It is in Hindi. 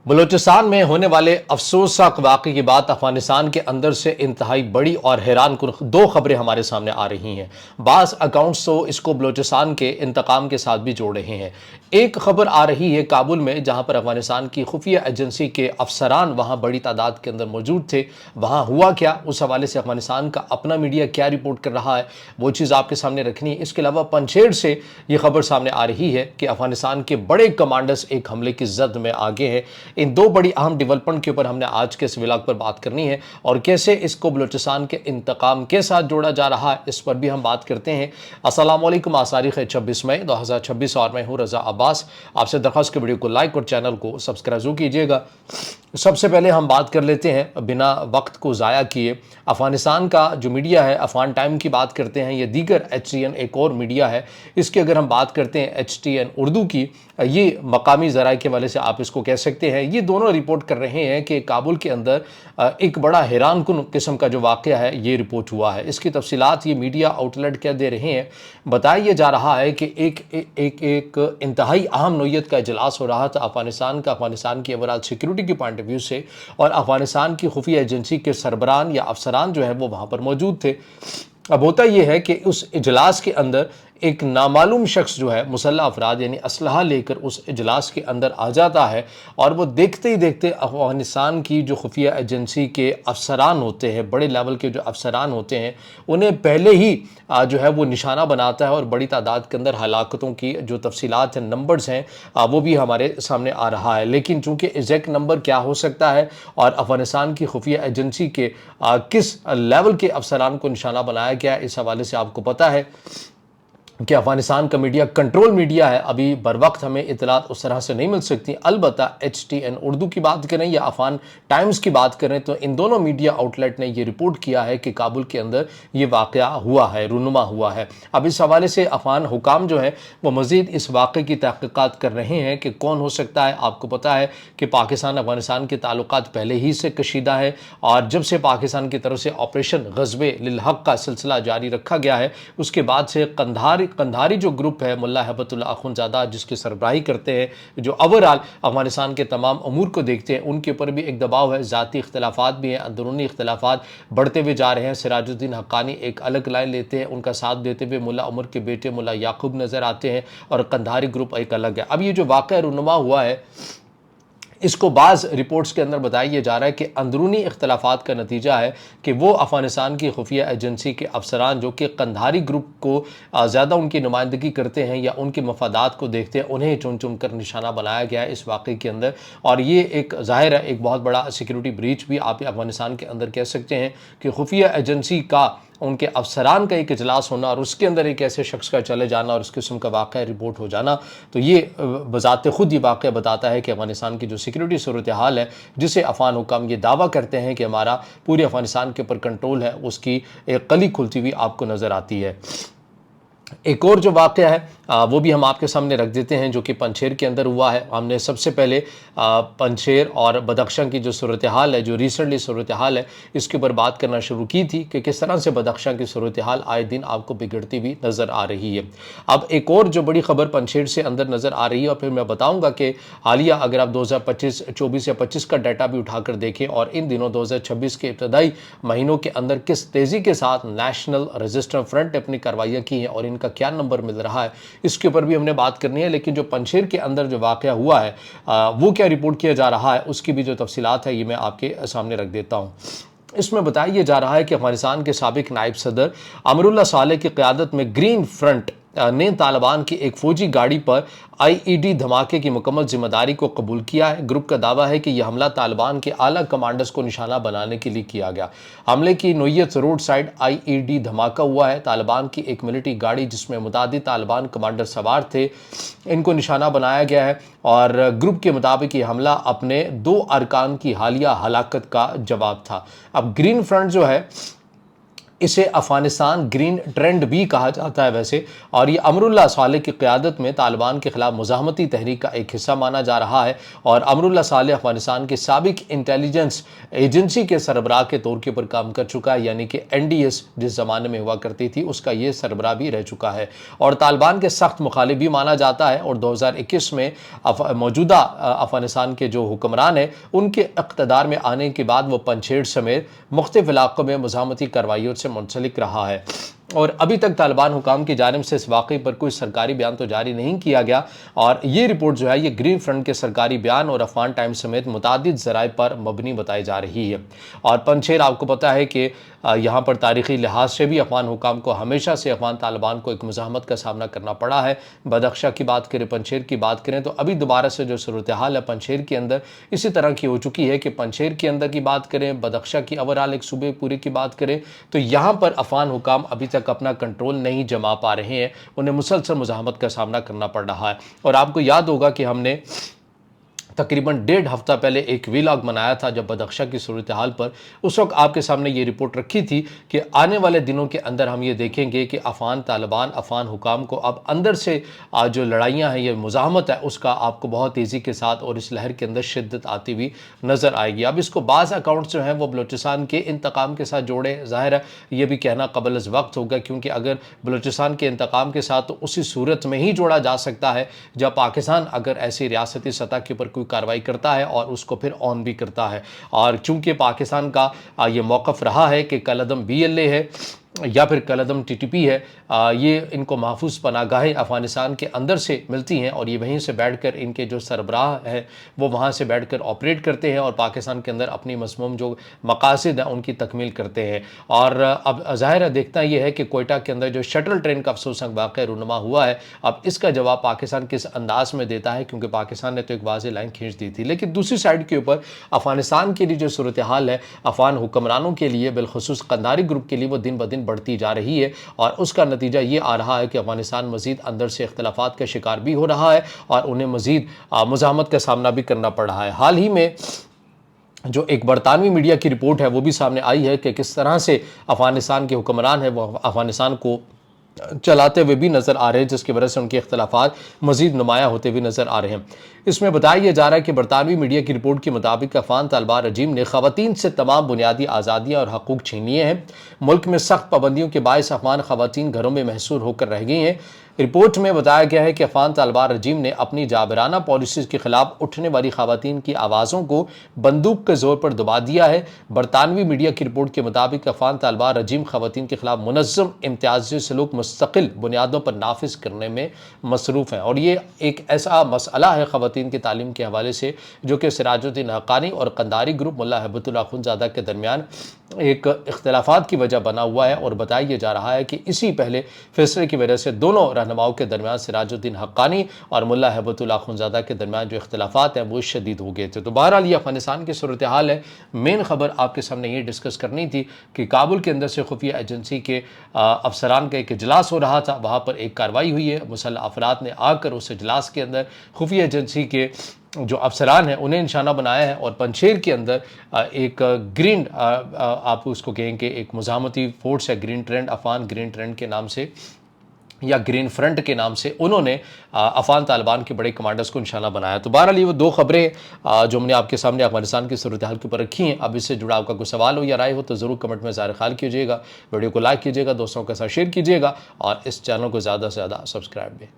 बलूचिस्तान में होने वाले अफसोसनाक वाक़े के बाद अफगानिस्तान के अंदर से इंतहाई बड़ी और हैरानकुन दो खबरें हमारे सामने आ रही हैं। बाज़ अकाउंट्स तो इसको बलूचिस्तान के इंतकाम के साथ भी जोड़ रहे हैं। एक खबर आ रही है काबुल में, जहां पर अफगानिस्तान की खुफिया एजेंसी के अफसरान वहां बड़ी तादाद के अंदर मौजूद थे। वहां हुआ क्या, उस हवाले से अफगानिस्तान का अपना मीडिया क्या रिपोर्ट कर रहा है, वो चीज़ आपके सामने रखनी है। इसके अलावा पंजशेर से ये खबर सामने आ रही है कि अफगानिस्तान के बड़े कमांडर्स एक हमले की जद में आगे हैं। इन दो बड़ी अहम डेवलपमेंट के ऊपर हमने आज के इस व्लॉग पर बात करनी है और कैसे इसको बलूचिस्तान के इंतकाम के साथ जोड़ा जा रहा है, इस पर भी हम बात करते हैं। अस्सलाम वालेकुम। आज तारीख है 26 मई 2026 और मैं हूं रजा अब्बास। आपसे दरख्वास्त के वीडियो को लाइक और चैनल को सब्सक्राइब जरूर कीजिएगा। सबसे पहले हम बात कर लेते हैं बिना वक्त को ज़ाया किए, अफगानिस्तान का जो मीडिया है, अफगान टाइम की बात करते हैं। ये दीगर HTN एक और मीडिया है, इसकी अगर हम बात करते हैं HTN उर्दू की, ये मकामी ज़राए के वाले से आप इसको कह सकते हैं। ये दोनों रिपोर्ट कर रहे हैं कि काबुल के अंदर एक बड़ा हैरानकुन किस्म का जो वाक़या है ये रिपोर्ट हुआ है। इसकी तफसीलात ये मीडिया आउटलेट क्या दे रहे हैं, बताया जा रहा है कि एक इंतहाई अहम नौइयत का इजलास हो रहा था अफगानिस्तान की ओवरऑल सिक्योरिटी के पॉइंट ऑफ व्यू से, और अफगानिस्तान की खुफिया एजेंसी के सरबरान या अफसरान जो है वो वहाँ पर मौजूद थे। अब होता यह है कि उस इजलास के अंदर एक नामालूम शख्स जो है मुसल्लह अफराद यानी असलहा लेकर उस इजलास के अंदर आ जाता है, और वो देखते ही देखते अफगानिस्तान की जो खुफिया एजेंसी के अफसरान होते हैं, बड़े लेवल के जो अफसरान होते हैं, उन्हें पहले ही जो है वो निशाना बनाता है और बड़ी तादाद के अंदर हलाकतों की जो तफसीलात हैं, नंबर्स हैं, वो भी हमारे सामने आ रहा है। लेकिन चूँकि एग्जैक्ट नंबर क्या हो सकता है और अफगानिस्तान की खुफिया एजेंसी के किस लेवल के अफसरान को निशाना बनाया गया, इस हवाले से आपको पता है कि अफगानिस्तान का मीडिया कंट्रोल मीडिया है, अभी बर वक्त हमें इतलात उस तरह से नहीं मिल सकती। अलबत्ता HTN उर्दू की बात करें या अफगान टाइम्स की बात करें तो इन दोनों मीडिया आउटलेट ने ये रिपोर्ट किया है कि काबुल के अंदर ये वाक़या हुआ है, रुनुमा हुआ है। अब इस हवाले से अफगान हुकाम जो है वो मज़ीद इस वाक़े की तहक़ीक़ात कर रहे हैं कि कौन हो सकता है। आपको पता है कि पाकिस्तान अफगानिस्तान के ताल्लुकात पहले ही से कशीदा है, और जब से पाकिस्तान की तरफ से ऑपरेशन ग़ज़वे लिल हक़ का सिलसिला जारी रखा गया है, उसके बाद से कंधारी जो ग्रुप है मुल्ला हैबतुल्लाह अख़ुंज़ादा जिसकी सरबराही करते हैं, जो ओवरऑल अफगानिस्तान के तमाम अमूर को देखते हैं, उनके ऊपर भी एक दबाव है। ज़ाती इख्तलाफात भी हैं, अंदरूनी इख्तलाफात बढ़ते हुए जा रहे हैं। सिराजुद्दीन हक्कानी एक अलग लाइन लेते हैं, उनका साथ देते हुए मुल्ला उमर के बेटे मुल्ला याकूब नज़र आते हैं, और कंधारी ग्रुप एक अलग है। अब ये जो वाक़या रुनुमा हुआ है, इसको बाज़ रिपोर्ट्स के अंदर बताया जा रहा है कि अंदरूनी इख्तलाफात का नतीजा है कि वो अफगानिस्तान की खुफिया एजेंसी के अफसरान जो कि कंधारी ग्रुप को ज़्यादा उनकी नुमाइंदगी करते हैं या उनके मफादात को देखते हैं, उन्हें चुन चुन कर निशाना बनाया गया है इस वाक़े के अंदर। और ये एक ज़ाहिर है एक बहुत बड़ा सिक्योरिटी ब्रीच भी आप अफगानिस्तान के अंदर कह सकते हैं कि खुफिया एजेंसी का, उनके अफसरान का एक इजलास होना और उसके अंदर एक ऐसे शख्स का चले जाना और इस किस्म का वाक़या रिपोर्ट हो जाना, तो ये बज़ाते ख़ुद ये वाक़या बताता है कि अफगानिस्तान की जो सिक्योरिटी सूरत हाल है, जिसे अफ़गान हुकाम ये दावा करते हैं कि हमारा पूरे अफगानिस्तान के ऊपर कंट्रोल है, उसकी एक कली खुलती हुई आपको नज़र आती है। एक और जो वाक़या है वो भी हम आपके सामने रख देते हैं, जो कि पंजशेर के अंदर हुआ है। हमने सबसे पहले पंजशेर और बदख्शां की जो सूरत हाल है, जो रिसेंटली सूरत हाल है, इसके ऊपर बात करना शुरू की थी कि किस तरह से बदख्शां की सूरत हाल आए दिन आपको बिगड़ती हुई नज़र आ रही है। अब एक और जो बड़ी खबर पंजशेर से अंदर नज़र आ रही है, और फिर मैं बताऊँगा कि हालिया अगर आप 2024 या 25 का डाटा भी उठाकर देखें और इन दिनों 2026 के इब्तदाई महीनों के अंदर किस तेज़ी के साथ नेशनल रेजिस्टेंस फ्रंट ने अपनी कार्रवाइयाँ की हैं और इनका क्या नंबर मिल रहा है, इसके ऊपर भी हमने बात करनी है। लेकिन जो पंजशेर के अंदर जो वाक़या हुआ है वो क्या रिपोर्ट किया जा रहा है, उसकी भी जो तफसीलात है ये मैं आपके सामने रख देता हूँ। इसमें बताया जा रहा है कि अफगानिस्तान के साबिक नायब सदर अमरुल्लाह सालेह की क़यादत में ग्रीन फ्रंट ने तालिबान की एक फ़ौजी गाड़ी पर IED धमाके की मुकम्मल जिम्मेदारी को कबूल किया है। ग्रुप का दावा है कि यह हमला तालिबान के आला कमांडर्स को निशाना बनाने के लिए किया गया। हमले की नोयत रोड साइड IED धमाका हुआ है। तालिबान की एक मिलिट्री गाड़ी जिसमें मुतादिद तालिबान कमांडर सवार थे, इनको निशाना बनाया गया है, और ग्रुप के मुताबिक ये हमला अपने 2 अरकान की हालिया हलाकत का जवाब था। अब ग्रीन फ्रंट जो है, इसे अफगानिस्तान ग्रीन ट्रेंड भी कहा जाता है वैसे, और ये अमरुल्लाह सालेह की क़यादत में तालिबान के खिलाफ मुज़ाहमती तहरीक का एक हिस्सा माना जा रहा है। और अमरुल्लाह सालेह अफगानिस्तान के साबिक इंटेलिजेंस एजेंसी के सरबराह के तौर के ऊपर काम कर चुका है, यानी कि NDS जिस ज़माने में हुआ करती थी उसका ये सरबराह भी रह चुका है और तालिबान के सख्त मुखालिफ भी माना जाता है। और 2021 में मौजूदा अफगानिस्तान के जो हुक्मरान हैं उनके इक़्तिदार में आने के बाद वो पंजशेर समेत मुख्तलिफ इलाक़ों में मुज़ाहमती कार्रवाइयों से मुंसलिक रहा है। और अभी तक तालिबान हुकाम की जानिब से इस वाक़े पर कोई सरकारी बयान तो जारी नहीं किया गया। और ये रिपोर्ट जो है ये ग्रीन फ्रंट के सरकारी बयान और अफगान टाइम्स समेत मुतादिद ज़राए पर मबनी बताई जा रही है। और पंजशेर आपको पता है कि यहाँ पर तारीख़ी लिहाज से भी अफगान हुकाम को हमेशा से अफगान तालिबान को एक मुज़ाहमत का सामना करना पड़ा है। बदख्शा की बात करें, पंजशेर की बात करें तो अभी दोबारा से जो सूरत हाल है पंजशेर के अंदर इसी तरह की हो चुकी है कि पंजशेर के अंदर की बात करें, बदख्शा की ओवरऑल एक सूबे पूरे की बात करें तो यहाँ पर अफगान हुकाम अभी तक अपना कंट्रोल नहीं जमा पा रहे हैं, उन्हें मुसलसल मुज़ाहमत का सामना करना पड़ रहा है। और आपको याद होगा कि हमने तकरीबन 1.5 हफ्ता पहले एक वीलॉग बनाया था जब बदख्शा की सूरत हाल पर, उस वक्त आपके सामने ये रिपोर्ट रखी थी कि आने वाले दिनों के अंदर हम ये देखेंगे कि अफगान तालिबान अफगान हुकाम को अब अंदर से जो लड़ाइयाँ हैं, ये मुज़ाहमत है, उसका आपको बहुत तेज़ी के साथ और इस लहर के अंदर शिद्दत आती हुई नज़र आएगी। अब इसको बाज़ अकाउंट्स जो हैं वो बलूचिस्तान के इंतकाम के साथ जोड़े, ज़ाहिर है ये भी कहना कबल अज़ वक्त होगा, क्योंकि अगर बलूचिस्तान के इंतकाम के साथ तो उसी सूरत में ही जोड़ा जा सकता है जब पाकिस्तान अगर ऐसी रियासती सतह के ऊपर कार्रवाई करता है और उसको फिर ऑन भी करता है। और चूंकि पाकिस्तान का ये मौक़िफ़ रहा है कि कलअदम BLA है या फिर कलअदम TTP है, ये इनको महफूज पनागाहें अफ़गानिस्तान के अंदर से मिलती हैं और ये वहीं से बैठकर इनके जो सरबराह है वो वहाँ से बैठकर ऑपरेट करते हैं और पाकिस्तान के अंदर अपनी मज़मूम जो मकासद हैं उनकी तकमील करते हैं। और अब ज़ाहिर है देखना ये है कि कोयटा के अंदर जो शटल ट्रेन का अफसोसनाक वाक़या रूनुमा हुआ है, अब इसका जवाब पाकिस्तान किस अंदाज में देता है, क्योंकि पाकिस्तान ने तो एक वाज़ेह लाइन खींच दी थी। लेकिन दूसरी साइड के ऊपर अफ़गानिस्तान के लिए जो सूरत हाल है अफ़गान हुक्मरानों के लिए, बिलखुसूस कंधारी ग्रुप के लिए, वो दिन ब दिन बढ़ती जा रही है और उसका नतीजा ये आ रहा है कि अफगानिस्तान मजीद अंदर से इख्तलाफात का शिकार भी हो रहा है और उन्हें मजीद मुज़ाहमत का सामना भी करना पड़ रहा है। हाल ही में जो एक बरतानवी मीडिया की रिपोर्ट है वो भी सामने आई है कि किस तरह से अफगानिस्तान के हुक्मरान हैं वो अफगानिस्तान को चलाते हुए भी नज़र आ रहे हैं, जिसकी वजह से उनके इख्तलाफात मज़ीद नुमाया होते हुए नज़र आ रहे हैं। इसमें बताया यह जा रहा है कि बरतानवी मीडिया की रिपोर्ट के मुताबिक अफगान तालिबान रजीम ने ख़वातीन से तमाम बुनियादी आज़ादियाँ और हकूक़ छीन लिए हैं। मुल्क में सख्त पाबंदियों के बायस अफगान ख़वातीन घरों में महसूर होकर रह गई हैं। रिपोर्ट में बताया गया है कि अफगान तालिबान रजीम ने अपनी जाबराना पॉलिसीज़ के खिलाफ उठने वाली ख़वातीन की आवाज़ों को बंदूक के ज़ोर पर दबा दिया है। बरतानवी मीडिया की रिपोर्ट के मुताबिक अफगान तालिबान रजीम ख़वातीन के खिलाफ मुनज़्ज़म इम्तियाज़ी सलूक मुस्तकिल बुनियादों पर नाफिज करने में मसरूफ़ हैं और ये एक ऐसा मसला है ख़वातीन की तालीम के हवाले से जो कि सिराजुद्दीन हक्कानी और कंधारी ग्रुप मुल्ला हिब्बतुल्लाह अख़ुंज़ादा के दरमियान एक इख्तलाफात की वजह बना हुआ है। और बताया जा रहा है कि इसी पहले फैसले की वजह से दोनों रहनुमाओं के दरमियान सिराजुद्दीन हक्कानी और मुल्ला हिब्बतुल्लाह अख़ुंज़ादा के दरमियान जो इख्तलाफात हैं वो शदीद हो गए थे। तो बहरहाल ये अफ़गानिस्तान की सूरत हाल है। मेन खबर आपके सामने ये डिस्कस करनी थी कि काबुल के अंदर से खुफिया एजेंसी के अफसरान का एक इजलास हो रहा था, वहाँ पर एक कार्रवाई हुई है। मुसल्लह अफराद ने आकर उस इजलास के अंदर खुफिया एजेंसी के जो अफसरान हैं उन्हें निशाना बनाया है और पंजशेर के अंदर एक ग्रीन आप उसको कहेंगे एक मुज़ाहमती फोर्स है, green trend, Afghan green trend के नाम से या ग्रीन फ्रंट के नाम से उन्होंने अफगान तालिबान के बड़े कमांडर्स को निशाना बनाया। तो बहरहाल ये वो दो खबरें जो हमने आपके सामने अफगानिस्तान की सूरत हाल के ऊपर रखी हैं। अब इससे जुड़ा आपका कोई सवाल हो या राय हो तो ज़रूर कमेंट में ज़ाहिर ख्याल कीजिएगा, वीडियो को लाइक कीजिएगा, दोस्तों के साथ शेयर कीजिएगा और इस चैनल को ज़्यादा से ज़्यादा सब्सक्राइब भी।